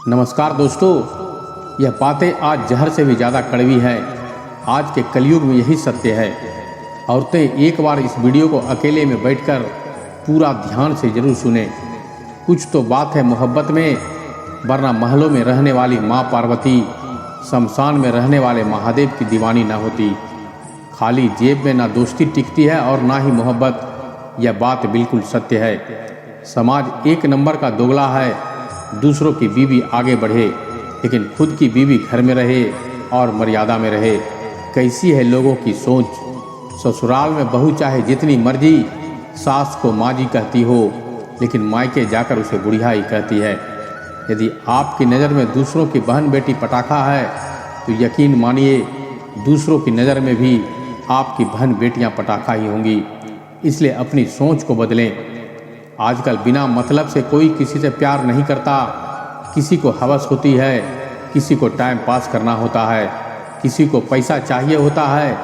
नमस्कार दोस्तों, यह बातें आज जहर से भी ज़्यादा कड़वी है। आज के कलयुग में यही सत्य है। औरतें एक बार इस वीडियो को अकेले में बैठकर पूरा ध्यान से जरूर सुने। कुछ तो बात है मोहब्बत में, वरना महलों में रहने वाली माँ पार्वती शमशान में रहने वाले महादेव की दीवानी ना होती। खाली जेब में ना दोस्ती टिकती है और ना ही मोहब्बत। यह बात बिल्कुल सत्य है। समाज एक नंबर का दोगला है। दूसरों की बीवी आगे बढ़े लेकिन खुद की बीवी घर में रहे और मर्यादा में रहे। कैसी है लोगों की सोच। ससुराल में बहू चाहे जितनी मर्जी सास को माँ जी कहती हो, लेकिन मायके जाकर उसे बुढ़िया ही कहती है। यदि आपकी नज़र में दूसरों की बहन बेटी पटाखा है तो यकीन मानिए दूसरों की नज़र में भी आपकी बहन बेटियां पटाखा ही होंगी। इसलिए अपनी सोच को बदलें। आजकल बिना मतलब से कोई किसी से प्यार नहीं करता। किसी को हवस होती है, किसी को टाइम पास करना होता है, किसी को पैसा चाहिए होता है।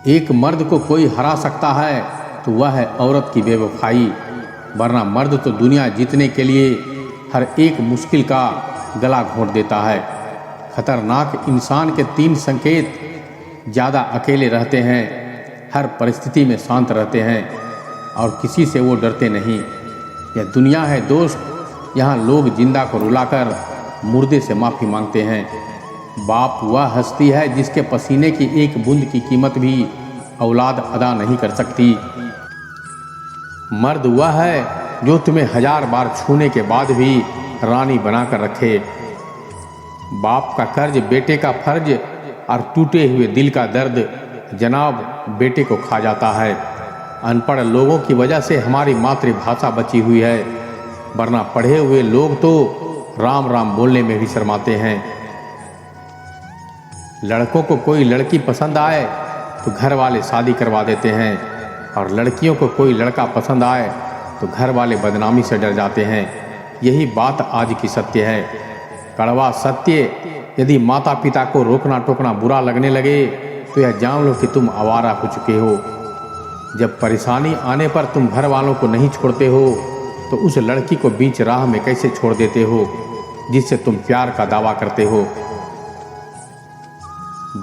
एक मर्द को कोई हरा सकता है तो वह है औरत की बेवफाई, वरना मर्द तो दुनिया जीतने के लिए हर एक मुश्किल का गला घोंट देता है। खतरनाक इंसान के 3 संकेत: ज़्यादा अकेले रहते हैं, हर परिस्थिति में शांत रहते हैं और किसी से वो डरते नहीं। यह दुनिया है दोस्त, यहाँ लोग जिंदा को रुलाकर मुर्दे से माफ़ी मांगते हैं। बाप वह हस्ती है जिसके पसीने की एक बूंद की कीमत भी औलाद अदा नहीं कर सकती। मर्द वह है जो तुम्हें 1000 बार छूने के बाद भी रानी बनाकर रखे। बाप का कर्ज, बेटे का फर्ज और टूटे हुए दिल का दर्द जनाब बेटे को खा जाता है। अनपढ़ लोगों की वजह से हमारी मातृभाषा बची हुई है, वरना पढ़े हुए लोग तो राम राम बोलने में भी शर्माते हैं। लड़कों को कोई लड़की पसंद आए तो घर वाले शादी करवा देते हैं और लड़कियों को कोई लड़का पसंद आए तो घर वाले बदनामी से डर जाते हैं। यही बात आज की सत्य है, कड़वा सत्य। यदि माता पिता को रोकना टोकना बुरा लगने लगे तो यह जान लो कि तुम आवारा हो चुके हो। जब परेशानी आने पर तुम घर वालों को नहीं छोड़ते हो तो उस लड़की को बीच राह में कैसे छोड़ देते हो जिससे तुम प्यार का दावा करते हो।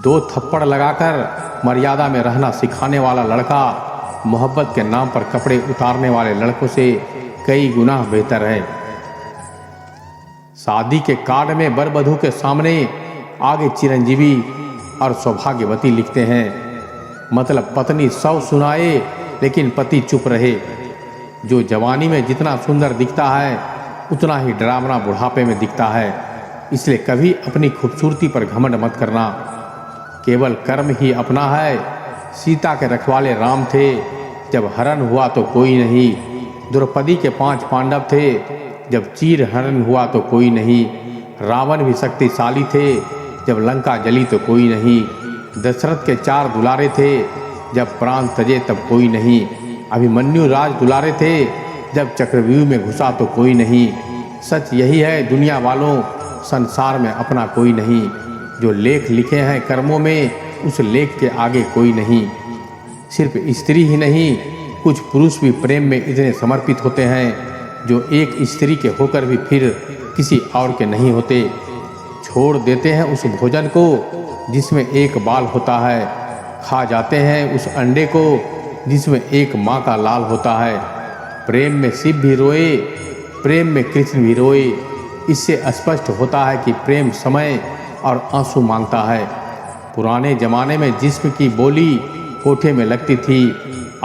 2 थप्पड़ लगाकर मर्यादा में रहना सिखाने वाला लड़का मोहब्बत के नाम पर कपड़े उतारने वाले लड़कों से कई गुना बेहतर है। शादी के कार्ड में वर वधू के सामने आगे चिरंजीवी और सौभाग्यवती लिखते हैं, मतलब पत्नी 100 सुनाए लेकिन पति चुप रहे। जो जवानी में जितना सुंदर दिखता है उतना ही डरावना बुढ़ापे में दिखता है। इसलिए कभी अपनी खूबसूरती पर घमंड मत करना। केवल कर्म ही अपना है। सीता के रखवाले राम थे, जब हरण हुआ तो कोई नहीं। द्रौपदी के 5 पांडव थे, जब चीर हरण हुआ तो कोई नहीं। रावण भी शक्तिशाली थे, जब लंका जली तो कोई नहीं। दशरथ के 4 दुलारे थे, जब प्राण तजे तब कोई नहीं। अभिमन्यु राज दुलारे थे, जब चक्रव्यूह में घुसा तो कोई नहीं। सच यही है दुनिया वालों, संसार में अपना कोई नहीं। जो लेख लिखे हैं कर्मों में, उस लेख के आगे कोई नहीं। सिर्फ स्त्री ही नहीं, कुछ पुरुष भी प्रेम में इतने समर्पित होते हैं जो एक स्त्री के होकर भी फिर किसी और के नहीं होते। छोड़ देते हैं उस भोजन को जिसमें एक बाल होता है, खा जाते हैं उस अंडे को जिसमें एक माँ का लाल होता है। प्रेम में शिव भी रोए, प्रेम में कृष्ण भी रोए। इससे स्पष्ट होता है कि प्रेम समय और आंसू मांगता है। पुराने जमाने में जिस्म की बोली कोठे में लगती थी,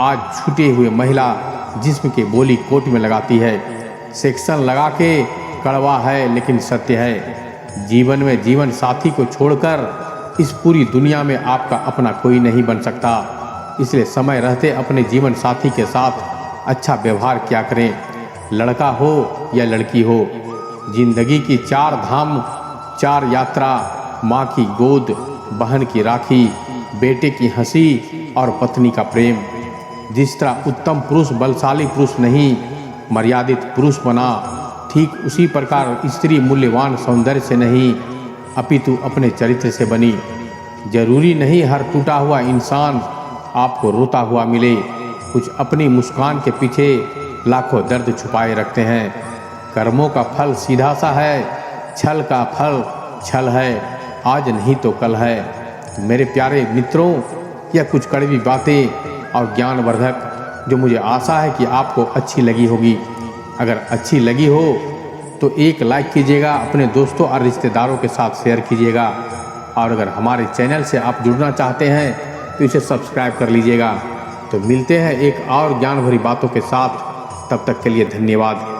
आज छूटे हुए महिला जिस्म की बोली कोट में लगाती है। सेक्शन लगा के कड़वा है लेकिन सत्य है। जीवन में जीवन साथी को छोड़कर इस पूरी दुनिया में आपका अपना कोई नहीं बन सकता। इसलिए समय रहते अपने जीवन साथी के साथ अच्छा व्यवहार किया करें, लड़का हो या लड़की हो। जिंदगी की 4 धाम 4 यात्रा, माँ की गोद, बहन की राखी, बेटे की हंसी और पत्नी का प्रेम। जिस तरह उत्तम पुरुष बलशाली पुरुष नहीं, मर्यादित पुरुष बना, ठीक उसी प्रकार स्त्री मूल्यवान सौंदर्य से नहीं अपितु अपने चरित्र से बनी। जरूरी नहीं हर टूटा हुआ इंसान आपको रोता हुआ मिले। कुछ अपनी मुस्कान के पीछे लाखों दर्द छुपाए रखते हैं। कर्मों का फल सीधा सा है, छल का फल छल है, आज नहीं तो कल है। मेरे प्यारे मित्रों, यह कुछ कड़वी बातें और ज्ञानवर्धक जो मुझे आशा है कि आपको अच्छी लगी होगी। अगर अच्छी लगी हो तो एक लाइक कीजिएगा, अपने दोस्तों और रिश्तेदारों के साथ शेयर कीजिएगा, और अगर हमारे चैनल से आप जुड़ना चाहते हैं तो इसे सब्सक्राइब कर लीजिएगा। तो मिलते हैं एक और ज्ञान भरी बातों के साथ, तब तक के लिए धन्यवाद।